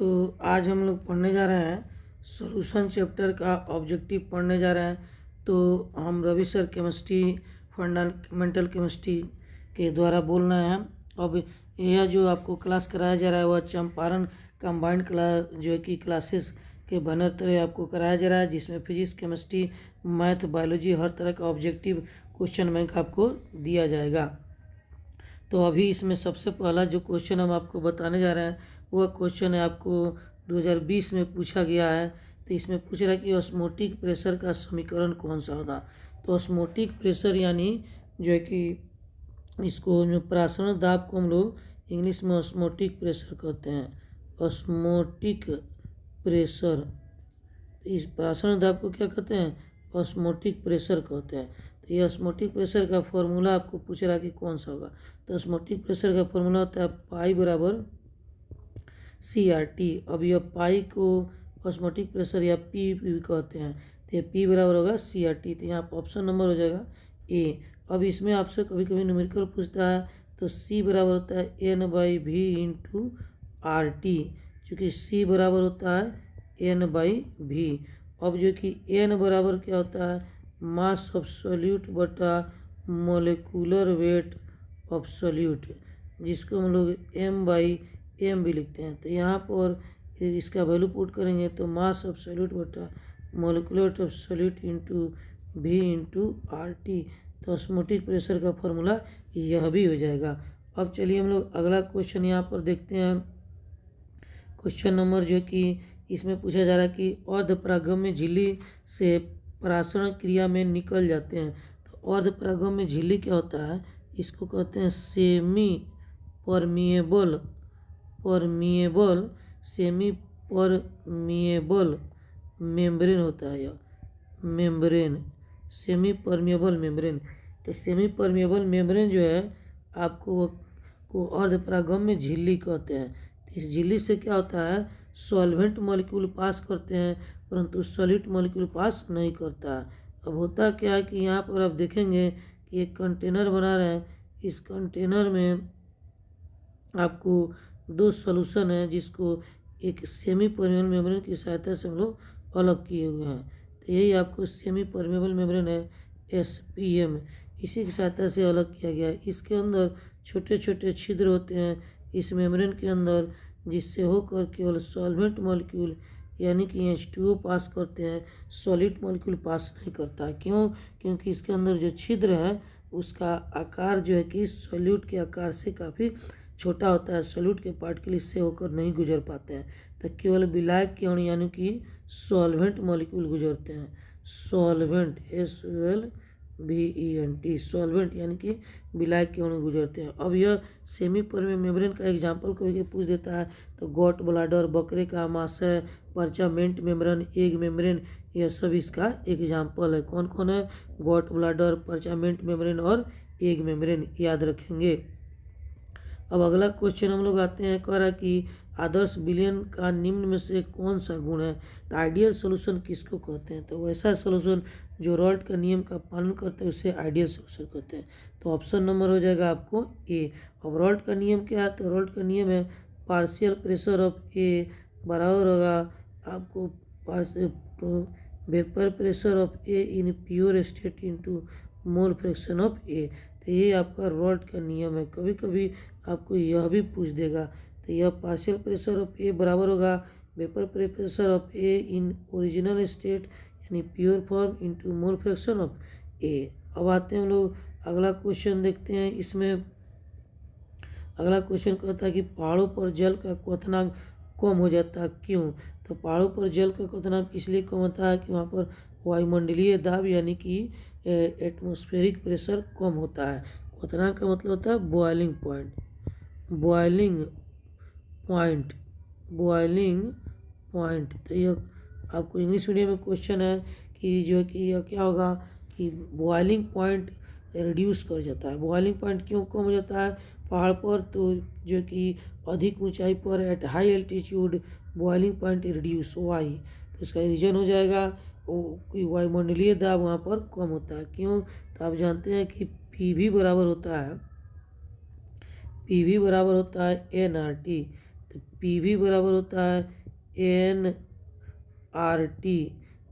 तो आज हम लोग पढ़ने जा रहे हैं सॉल्यूशन चैप्टर का ऑब्जेक्टिव पढ़ने जा रहे हैं। तो हम Ravi sir chemistry fundamental chemistry के द्वारा बोल रहे हैं। अब यह जो आपको क्लास कराया जा रहा है वह चंपारण कंबाइंड क्लास जो है कि क्लासेस के बैनर तरह आपको कराया जा रहा है, जिसमें फिजिक्स केमिस्ट्री मैथ बायोलॉजी हर तरह का ऑब्जेक्टिव क्वेश्चन बैंक आपको दिया जाएगा। तो अभी इसमें सबसे पहला जो क्वेश्चन हम आपको बताने जा रहे हैं वह क्वेश्चन है आपको 2020 में पूछा गया है। तो इसमें पूछ रहा है कि ऑस्मोटिक प्रेशर का समीकरण कौन सा होगा। तो ऑस्मोटिक प्रेशर यानी जो है कि इसको जो प्रासरण दाब को हम लोग इंग्लिश में ऑस्मोटिक प्रेशर कहते हैं। ऑस्मोटिक प्रेशर, इस प्रासरण दाब को क्या कहते हैं? ऑस्मोटिक प्रेशर कहते हैं। तो ये ऑस्मोटिक प्रेशर का फॉर्मूला आपको पूछ रहा है कि कौन सा होगा। तो ऑस्मोटिक प्रेशर का फॉर्मूला होता है पाई बराबर CRT। अब यह पाई को ऑस्मोटिक प्रेशर या पी भी कहते हैं। तो ये पी बराबर होगा CRT। तो यहाँ पर ऑप्शन नंबर हो जाएगा ए। अब इसमें आपसे कभी कभी न्यूमेरिकल पूछता है तो C बराबर होता है N/V इंटू RT, चूँकि C बराबर होता है N/V। अब जो कि N बराबर क्या होता है? मास ऑफ सॉल्यूट बटा मोलिकुलर वेट ऑफ सॉल्यूट, जिसको हम लोग M/M भी लिखते हैं। तो यहाँ पर इसका वैल्यू पुट करेंगे तो मास ऑफ सॉल्यूट बटा molecular weight of solute into V into RT। तो ऑस्मोटिक प्रेशर का फॉर्मूला यह भी हो जाएगा। अब चलिए हम लोग अगला क्वेश्चन यहाँ पर देखते हैं। क्वेश्चन नंबर जो कि इसमें पूछा जा रहा है कि अर्धपरागम्य झिल्ली से परासरण क्रिया में निकल जाते हैं। तो अर्धपरागम्य झिल्ली क्या होता है? इसको कहते हैं सेमी परमिएबल मेम्ब्रेन होता है। यह मेम्ब्रेन सेमी परमिएबल मेम्ब्रेन। तो सेमी परमिएबल मेम्ब्रेन जो है आपको को अर्धपरागम्य झिल्ली कहते हैं। तो इस झिल्ली से क्या होता है? सॉल्वेंट मॉलिक्यूल पास करते हैं परंतु सॉलिड मॉलिक्यूल पास नहीं करता है। अब होता क्या है कि यहाँ पर आप देखेंगे कि एक कंटेनर बना रहे हैं। इस कंटेनर में आपको दो सॉल्यूशन है जिसको एक सेमी परमेबल मेम्ब्रेन की सहायता से हम लोग अलग किए हुए हैं। तो यही आपको सेमी परमेबल मेम्ब्रेन है SPM, इसी की सहायता से अलग किया गया है। इसके अंदर छोटे छोटे छिद्र होते हैं इस मेम्ब्रेन के अंदर, जिससे होकर केवल सॉल्वेंट मॉलिक्यूल यानी कि H2O पास करते हैं, सॉलिड मॉलिक्यूल पास नहीं करता है। क्यों? क्योंकि इसके अंदर जो छिद्र है उसका आकार जो है कि सॉल्यूट के आकार से काफ़ी छोटा होता है। सॉल्यूट के पार्टिकल इससे होकर नहीं गुजर पाते हैं, तो केवल विलायक के अणु यानी कि सॉल्वेंट मॉलिक्यूल गुजरते हैं। सॉल्वेंट SOLVENT सॉल्वेंट यानी कि विलायक के अणु गुजरते हैं। अब यह सेमी परमेबल मेम्ब्रेन का एग्जाम्पल कभी पूछ देता है तो गॉट ब्लाडर, बकरे का आमाशय, परचामेंट मेम्ब्रेन, एग मेम्ब्रेन, यह सब इसका एग्जाम्पल है। कौन कौन है? गॉट ब्लाडर, परचामेंट मेम्ब्रेन और एग मेम्ब्रेन, याद रखेंगे। अब अगला क्वेश्चन हम लोग आते हैं, कह रहा है कि आदर्श विलयन का निम्न में से कौन सा गुण है? तो आइडियल सोल्यूशन किसको कहते हैं? तो वैसा सोल्यूशन जो रॉल्ट का नियम का पालन करते हैं उसे आइडियल सोल्यूशन कहते हैं। तो ऑप्शन नंबर हो जाएगा आपको ए। अब रॉल्ट का नियम क्या है? तो रॉल्ट का नियम है पार्शियल प्रेशर ऑफ A बराबर होगा आपको vapour pressure of A in pure state into mole fraction of A। तो ये आपका रॉल्ट का नियम है। कभी कभी आपको यह भी पूछ देगा। तो यह पार्शियल प्रेशर ऑफ A बराबर होगा vapour pressure of A in original state यानी pure form into mole fraction of A। अब आते हैं हम लोग अगला क्वेश्चन देखते हैं। इसमें अगला क्वेश्चन कहता है कि पहाड़ों पर जल का क्वथनांक कम हो जाता है, क्यों? तो पहाड़ों पर जल का क्वथनांक इसलिए कम होता है कि वहाँ पर वायुमंडलीय दाब यानी कि एटमॉस्फेरिक प्रेशर कम होता है। क्वथनांक का मतलब होता है बॉइलिंग पॉइंट। तो यह आपको इंग्लिश मीडियम में क्वेश्चन है कि जो कि यह क्या होगा कि बॉइलिंग पॉइंट रिड्यूस कर जाता है। बॉइलिंग पॉइंट क्यों कम हो जाता है पहाड़ पर? तो जो कि अधिक ऊंचाई पर at high altitude boiling point reduce why, तो इसका रीजन हो जाएगा कि वायुमंडलीय दाब वहाँ पर कम होता है। क्यों? तो आप जानते हैं कि PV बराबर होता है NRT। तो पी भी बराबर होता है एन आर टी।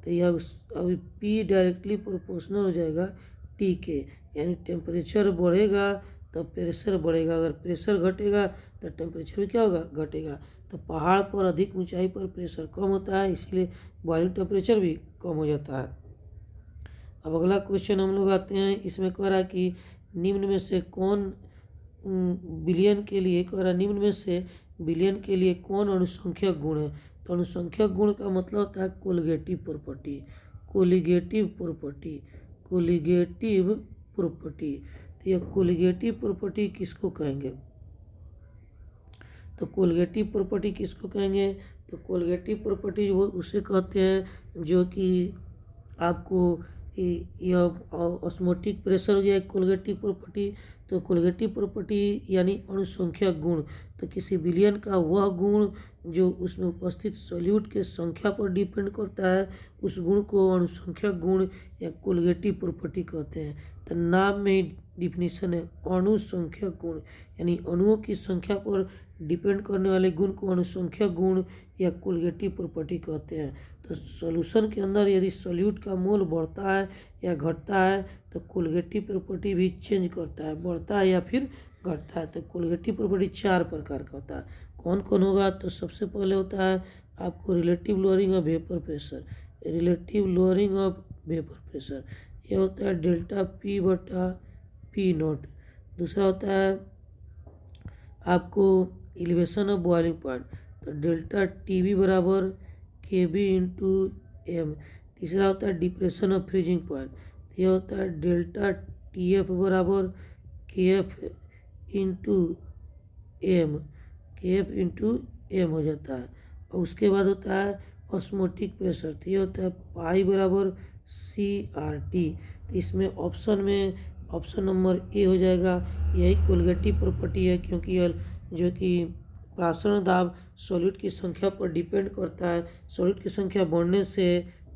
तो यह अभी पी डायरेक्टली प्रोपोर्शनल हो जाएगा टी के, यानी टेम्परेचर बढ़ेगा तो प्रेशर बढ़ेगा, अगर प्रेशर घटेगा तो टेम्परेचर भी क्या होगा, घटेगा। तो पहाड़ पर अधिक ऊंचाई पर प्रेशर कम होता है, इसीलिए बॉइलिंग टेम्परेचर भी कम हो जाता है। अब अगला क्वेश्चन हम लोग आते हैं, इसमें कह रहा है कि निम्न में से कौन बिलियन के लिए कह रहा है, निम्न में से बिलियन के लिए कौन अनुसंख्यक गुण है। तो अनुसंख्यक गुण का मतलब होता है colligative property, colligative property, colligative property. तो यह कोलिगेटिव प्रॉपर्टी किसको कहेंगे, तो कोलिगेटिव प्रॉपर्टी किसको कहेंगे, तो कोलिगेटिव प्रॉपर्टी वो उसे कहते हैं जो कि आपको यह ऑस्मोटिक प्रेशर हो गया एक कोलिगेटिव प्रॉपर्टी। तो कोलिगेटिव प्रॉपर्टी यानी अनुसंख्यक गुण, तो किसी विलयन का वह गुण जो उसमें उपस्थित सॉल्यूट के संख्या पर डिपेंड करता है, उस गुण को अनुसंख्यक गुण या कोलिगेटिव प्रॉपर्टी कहते हैं। तो नाम में ही डिफिनीशन है अनुसंख्यक गुण, यानी अणुओं की संख्या पर डिपेंड करने वाले गुण को अनुसंख्यक गुण या कोलिगेटिव प्रॉपर्टी कहते हैं। तो सॉल्यूशन के अंदर यदि सॉल्यूट का मोल बढ़ता है या घटता है तो कोलिगेटिव प्रॉपर्टी भी चेंज करता है, बढ़ता है या फिर घटता है। तो कोलिगेटिव प्रॉपर्टी 4 प्रकार का होता है, कौन कौन होगा, तो सबसे पहले होता है आपको relative lowering of vapour pressure, relative lowering of vapour pressure, यह होता है डेल्टा पी बटा पी नॉट। दूसरा होता है आपको एलिवेशन ऑफ बॉइलिंग पॉइंट, तो डेल्टा टी बी बराबर के बी इंटू एम। तीसरा होता है डिप्रेशन ऑफ फ्रीजिंग पॉइंट, तो यह होता है डेल्टा टी एफ बराबर के एफ इंटू एम, के एफ इंटू एम हो जाता है। और उसके बाद होता है ऑस्मोटिक प्रेशर, तो ये होता है पाई बराबर सी आर टी। तो इसमें ऑप्शन नंबर ए हो जाएगा, यही कोलिगेटिव प्रॉपर्टी है, क्योंकि यह जो कि प्रासरण दाब सॉल्यूट की संख्या पर डिपेंड करता है। सॉल्यूट की संख्या बढ़ने से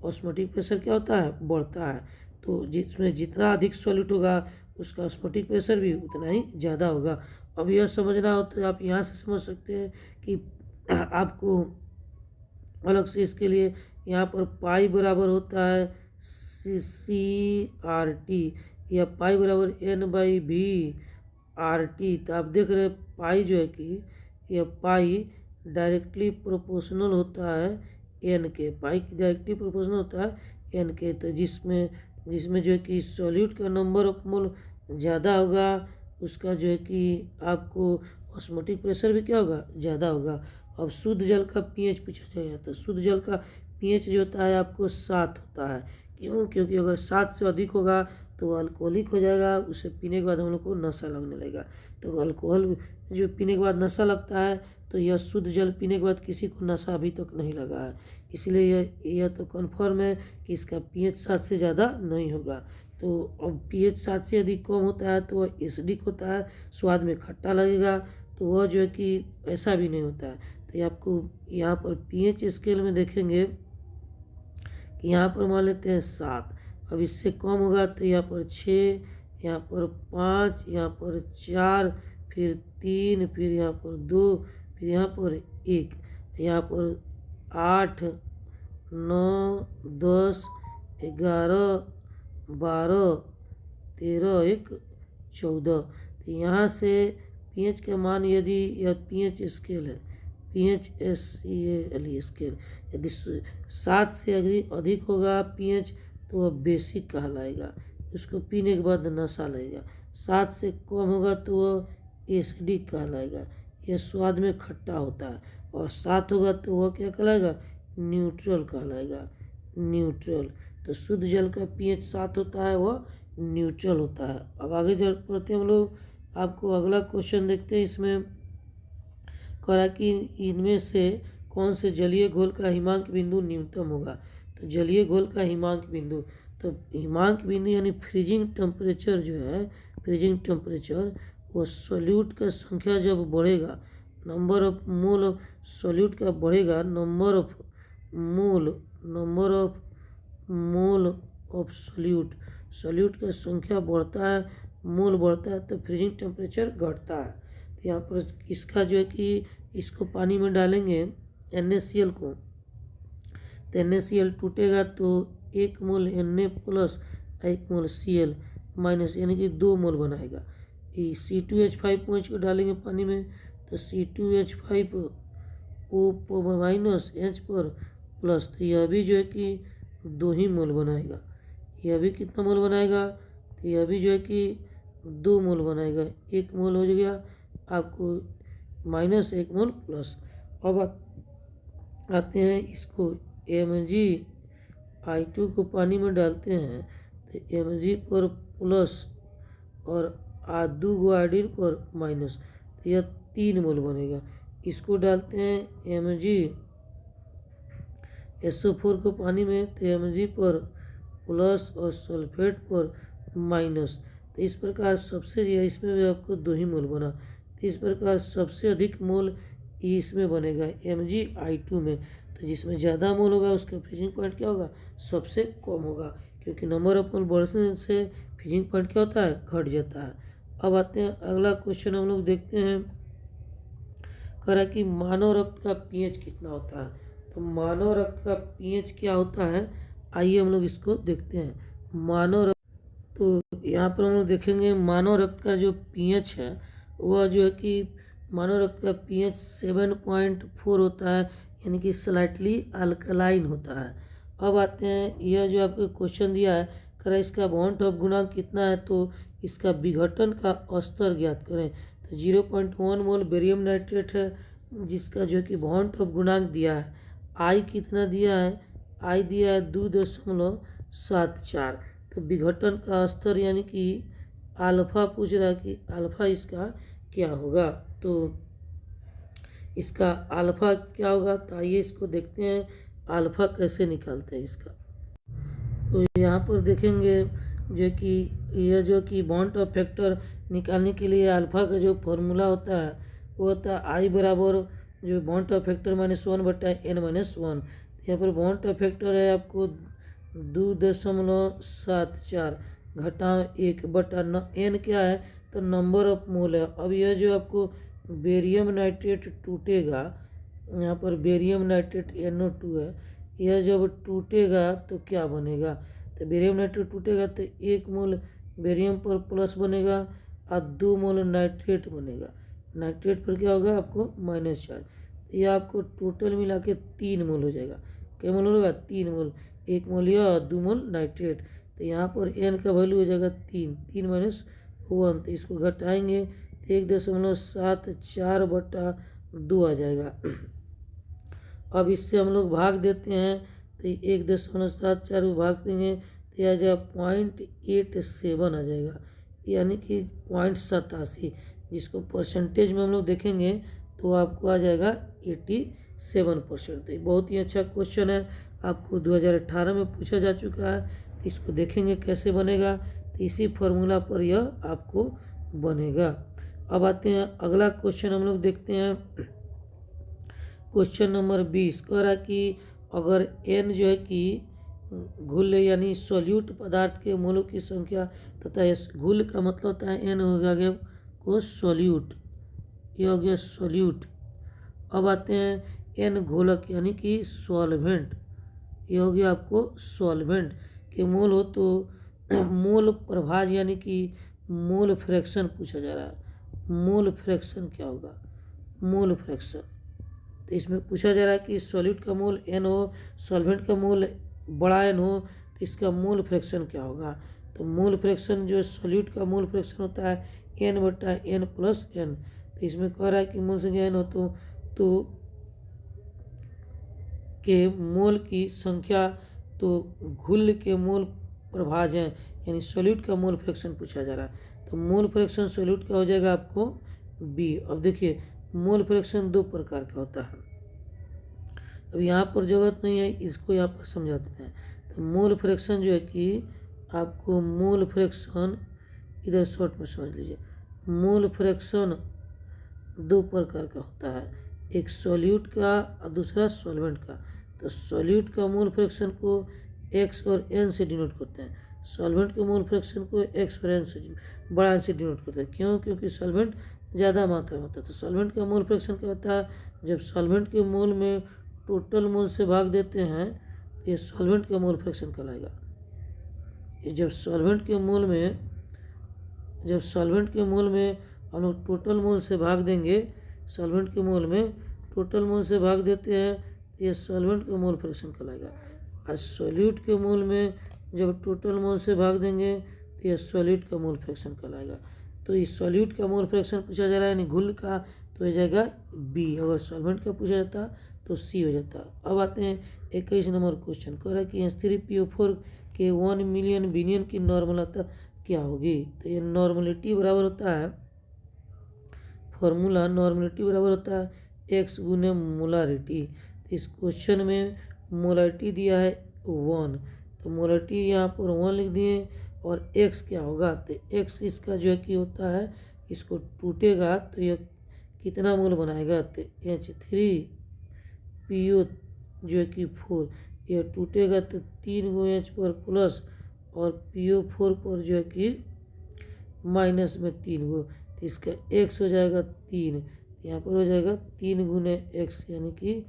ऑस्मोटिक प्रेशर क्या होता है, बढ़ता है। तो जिसमें जितना अधिक सॉल्यूट होगा उसका ऑस्मोटिक प्रेशर भी उतना ही ज़्यादा होगा। अब यह समझना हो तो आप यहाँ से समझ सकते हैं कि आपको अलग से इसके लिए यहाँ पर पाई बराबर होता है सी आर टी, या पाई बराबर एन बाई भी आर टी। तो आप देख रहे हैं पाई जो है कि यह पाई डायरेक्टली प्रोपोर्शनल होता है एन के, पाई डायरेक्टली प्रोपोर्शनल होता है एन के। तो जिसमें जो है कि सॉल्यूट का नंबर ऑफ मोल ज़्यादा होगा उसका जो है कि आपको ऑस्मोटिक प्रेशर भी क्या होगा, ज़्यादा होगा। अब शुद्ध जल का पीएच पूछा जाएगा, तो शुद्ध जल का पीएच जो होता है आपको 7 होता है। क्यों, क्योंकि अगर 7 से अधिक होगा तो अल्कोहलिक हो जाएगा, उसे पीने के बाद हम लोग को नशा लगने लगेगा। तो अल्कोहल जो पीने के बाद नशा लगता है, तो यह शुद्ध जल पीने के बाद किसी को नशा अभी तक नहीं लगा है, इसलिए यह तो कन्फर्म है कि इसका पीएच 7 से ज़्यादा नहीं होगा। तो अब पीएच 7 से यदि कम होता है तो वह एसिडिक होता है, स्वाद में खट्टा लगेगा, तो वह जो है कि ऐसा भी नहीं होता है। तो ये आपको यहाँ पर पीएच स्केल में देखेंगे कि यहाँ पर मान लेते हैं 7, अब इससे कम होगा तो यहाँ पर 6, यहाँ पर 5, यहाँ पर 4, फिर 3, फिर यहाँ पर 2, फिर यहाँ पर 1, यहाँ पर 8, 9, 10, 11, 12, 13, 1, 14। तो यहाँ से पीएच का मान यदि यह पीएच स्केल है, पीएच SCAL स्केल, यदि 7 से अधिक होगा पीएच तो वह बेसिक कहलाएगा, उसको पीने के बाद नशा लगेगा। 7 से कम होगा तो वह एसिडिक कहलाएगा, यह स्वाद में खट्टा होता है। और 7 होगा तो वह क्या कहलाएगा, न्यूट्रल कहलाएगा, न्यूट्रल। तो शुद्ध जल का पीएच 7 होता है, वह न्यूट्रल होता है। अब आगे चल पढ़ते हैं हम लोग, आपको अगला क्वेश्चन देखते हैं। इसमें कह रहा कि इनमें से कौन से जलीय घोल का हिमांक बिंदु न्यूनतम होगा। तो जलीय घोल का हिमांक बिंदु, तो हिमांक बिंदु यानी फ्रीजिंग टेम्परेचर जो है, फ्रीजिंग टेम्परेचर वो सॉल्यूट का संख्या जब बढ़ेगा, number of mole of solute का बढ़ेगा, number of mole of solute का संख्या बढ़ता है, मोल बढ़ता है, तो फ्रीजिंग टेम्परेचर घटता है। तो यहाँ पर इसका जो है कि इसको पानी में डालेंगे NaCl को, तो NaCl टूटेगा तो 1 मोल Na प्लस 1 मोल Cl माइनस, यानी कि 2 मोल बनाएगा। C2H5OH को डालेंगे पानी में तो C2H5O माइनस H पर प्लस, तो यह भी जो है कि 2 ही मोल बनाएगा। यह भी कितना मोल बनाएगा, तो यह भी जो है कि 2 मोल बनाएगा। 1 मोल हो गया आपको माइनस 1 मोल प्लस। अब आते हैं इसको Mg(I2) को पानी में डालते हैं तो Mg पर प्लस और 2 आयोडीन पर माइनस, तो यह 3 मोल बनेगा। इसको डालते हैं MgSO4 को पानी में तो Mg पर प्लस और सल्फेट पर माइनस, तो इस प्रकार सबसे इसमें भी आपको 2 ही मोल बना। तो इस प्रकार सबसे अधिक मोल इसमें बनेगा Mg(I2) में। तो जिसमें ज़्यादा मोल होगा उसका फ्रीजिंग पॉइंट क्या होगा, सबसे कम होगा, क्योंकि नंबर ऑफ मोल बढ़ने से फ्रीजिंग पॉइंट क्या होता है, घट जाता है। अब आते हैं अगला क्वेश्चन हम लोग देखते हैं, कह रहा है कि मानव रक्त का pH कितना होता है। तो मानव रक्त का pH क्या होता है, आइए हम लोग इसको देखते हैं। मानव रक्त, तो यहाँ पर हम लोग देखेंगे मानव रक्त का जो pH है वह जो है कि मानव रक्त का pH 7.4 होता है, यानी कि स्लाइटली अल्कलाइन होता है। अब आते हैं, यह जो आपको क्वेश्चन दिया है, कह रहा है इसका बॉन्ड ऑफ गुणांक कितना है, तो इसका विघटन का स्तर ज्ञात करें। तो 0.1 मोल बेरियम नाइट्रेट है जिसका जो है कि बॉन्ड ऑफ गुणांक दिया है। आई कितना दिया है, आई दिया है 2.74। तो विघटन का स्तर यानी कि अल्फा पूछ रहा है कि अल्फा इसका क्या होगा, तो इसका अल्फा क्या होगा, तो आइए इसको देखते हैं अल्फा कैसे निकालते हैं इसका। तो यहाँ पर देखेंगे जो कि यह जो कि बॉन्ड ऑफ फैक्टर निकालने के लिए अल्फा का जो फॉर्मूला होता है वो होता है आई बराबर जो बॉन्ड ऑफ फैक्टर -1/n-1। यहाँ पर बॉन्ड ऑफ फैक्टर है आपको 2.74 घटाव 1/n क्या है, तो नंबर ऑफ मोल है। अब यह जो आपको बेरियम नाइट्रेट टूटेगा, यहाँ पर बेरियम नाइट्रेट NO2 है, यह जब टूटेगा तो क्या बनेगा, तो बेरियम नाइट्रेट टूटेगा तो 1 मोल बेरियम पर प्लस बनेगा और 2 मोल नाइट्रेट बनेगा। नाइट्रेट पर क्या होगा आपको माइनस चार्ज, तो यह आपको टोटल मिला के 3 मोल हो जाएगा। क्या मोल होगा, 3 मोल, 1 मोल यह और 2 मोल नाइट्रेट। तो यहाँ पर n का वैल्यू हो जाएगा 3, 3 माइनस 1, तो इसको घटाएंगे तो 1.74/2 आ जाएगा। अब इससे हम लोग भाग देते हैं तो 1.74 भाग देंगे तो आ जाएगा 0.87 आ जाएगा, यानी कि 0.87, जिसको परसेंटेज में हम लोग देखेंगे तो आपको आ जाएगा 87%। तो बहुत ही अच्छा क्वेश्चन है, आपको 2018 में पूछा जा चुका है। तो इसको देखेंगे कैसे बनेगा, तो इसी फॉर्मूला पर यह आपको बनेगा। अब आते हैं अगला क्वेश्चन हम लोग देखते हैं, क्वेश्चन नंबर 20। कह रहा है कि अगर n जो है कि घुल यानी सॉल्यूट पदार्थ के मोलों की संख्या तथा इस घुल का मतलब होता है n हो गया को सॉल्यूट, ये हो गया सॉल्यूट। अब आते हैं n घोलक यानी कि सॉल्वेंट, ये हो गया आपको सॉल्वेंट के मोल हो तो मोल प्रभाज यानी कि मोल फ्रैक्शन पूछा जा रहा है। मोल फ्रैक्शन क्या होगा, मोल फ्रैक्शन, तो इसमें पूछा जा रहा है कि सॉल्यूट का मोल n हो, सॉल्वेंट का मोल बड़ा n हो, तो इसका मोल फ्रैक्शन क्या होगा। तो मोल फ्रैक्शन जो सॉल्यूट का मोल फ्रैक्शन होता है n/n + n। तो इसमें कह रहा है कि मोल संख्या n हो तो के मोल की संख्या, तो घुल के मोल प्रभाज हैं, यानी सॉल्यूट का मोल फ्रैक्शन पूछा जा रहा है। तो मोल फ्रैक्शन सॉल्यूट का हो जाएगा आपको B। अब देखिए मोल फ्रैक्शन 2 प्रकार का होता है, अब यहाँ पर जरूरत नहीं है, इसको यहाँ पर समझा देते हैं। तो मोल फ्रैक्शन जो है कि आपको मोल फ्रैक्शन इधर शॉर्ट में समझ लीजिए, मोल फ्रैक्शन 2 प्रकार का होता है, एक सॉल्यूट का और दूसरा सॉल्वेंट का। तो सॉल्यूट का मोल फ्रैक्शन को x और n से डिनोट करते हैं, सॉल्वेंट के मोल फ्रैक्शन को x और n से बड़ा n से डिनोट करते हैं। क्यों, क्योंकि सॉल्वेंट ज़्यादा मात्रा में होता है। तो सॉल्वेंट का मोल फ्रैक्शन क्या होता है, जब सॉल्वेंट के मोल में टोटल मोल से भाग देते हैं तो ये सॉल्वेंट का मोल फ्रैक्शन कहलाएगा। जब सॉल्वेंट के मोल में हम लोग टोटल मोल से भाग देंगे, सॉल्वेंट के मोल में टोटल मोल से भाग देते हैं तो ये सॉल्वेंट का मोल फ्रैक्शन कहलाएगा। और सॉल्यूट के मोल में जब टोटल मोल से भाग देंगे तो ये सॉल्यूट का मोल फ्रैक्शन कहलाएगा। तो इस सॉल्यूट का मोल फ्रैक्शन पूछा जा रहा है यानी घुल का, तो हो जाएगा बी। अगर सॉल्वेंट का पूछा जाता तो सी हो जाता। अब आते हैं 21 नंबर क्वेश्चन। कह रहा है कि H3PO4 के 1 मिलियन बिलियन की नॉर्मलता क्या होगी। तो ये नॉर्मलिटी बराबर होता है, फॉर्मूला नॉर्मलिटी बराबर होता है x गुने मोलारिटी। तो इस क्वेश्चन में मोलारिटी दिया है 1, तो मोलारिटी यहाँ पर 1 लिख दिए। और x क्या होगा, तो x इसका जो है कि होता है, इसको टूटेगा तो ये कितना मोल बनाएगा, तो H3PO जो है कि 4, यह टूटेगा तो 3 H पर प्लस और PO4 पर जो है कि माइनस में 3 गो, तो इसका x हो जाएगा 3, तो यहाँ पर हो जाएगा 3 गुने x यानी कि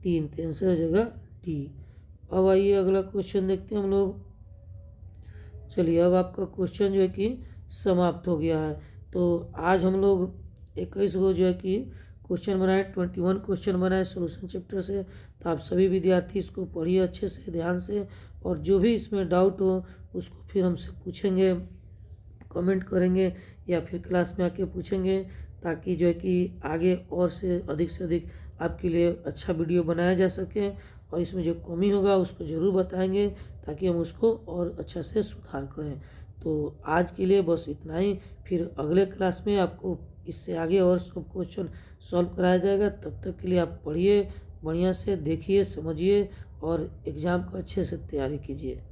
3, तो आंसर हो जाएगा डी। अब आइए अगला क्वेश्चन देखते हैं हम लोग। चलिए अब आपका क्वेश्चन जो है कि समाप्त हो गया है। तो आज हम लोग 21 को जो है कि क्वेश्चन बनाए, 21 क्वेश्चन बनाए सॉल्यूशन चैप्टर से। तो आप सभी विद्यार्थी इसको पढ़िए अच्छे से, ध्यान से, और जो भी इसमें डाउट हो उसको फिर हमसे पूछेंगे, कमेंट करेंगे या फिर क्लास में आके पूछेंगे, ताकि जो है कि आगे और से अधिक आपके लिए अच्छा वीडियो बनाया जा सके। और इसमें जो कमी होगा उसको ज़रूर बताएंगे ताकि हम उसको और अच्छा से सुधार करें। तो आज के लिए बस इतना ही, फिर अगले क्लास में आपको इससे आगे और सब क्वेश्चन सॉल्व कराया जाएगा। तब तक के लिए आप पढ़िए, बढ़िया से देखिए, समझिए और एग्ज़ाम को अच्छे से तैयारी कीजिए।